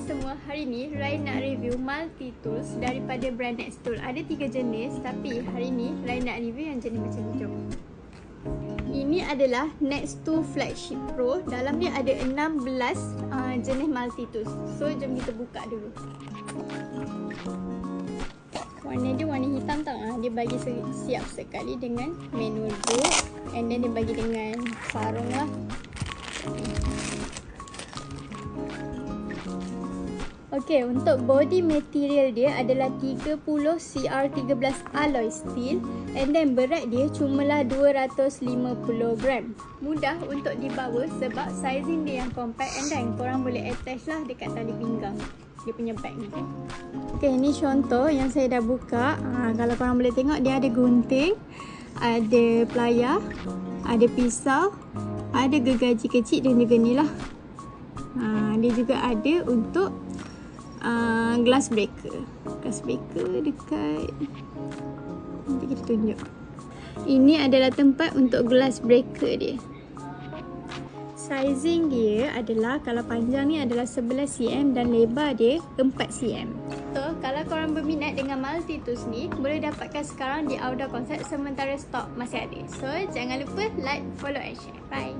semua, hari ni Rai nak review multi tools daripada brand Nextool. Ada 3 jenis tapi hari ni Rai nak review yang jenis macam ni. Jom. Ini adalah Nextool Flagship Pro. Dalam dia ada 16 jenis multi tools. So jom kita buka dulu. Warna dia warna hitam tau. Dia bagi siap sekali dengan manual book. And then dia bagi dengan sarung lah. Okey, untuk body material dia adalah 30 CR13 alloy steel. And then berat dia cumalah 250 gram. Mudah untuk dibawa sebab sizing dia yang compact. And then korang boleh attach lah dekat tali pinggang dia punya bag ni. Okey, ni contoh yang saya dah buka. Kalau korang boleh tengok, dia ada gunting, ada pelayar, ada pisau, ada gergaji kecil dan juga ni lah. Dia juga ada untuk glass breaker. Glass breaker dekat, nanti kita tunjuk. Ini adalah tempat untuk glass breaker dia. Sizing dia adalah, kalau panjang ni adalah 11 cm dan lebar dia 4 cm. So, kalau korang berminat dengan multi tools ni, boleh dapatkan sekarang di Auda Concept sementara stok masih ada. So, jangan lupa like, follow and share. Bye!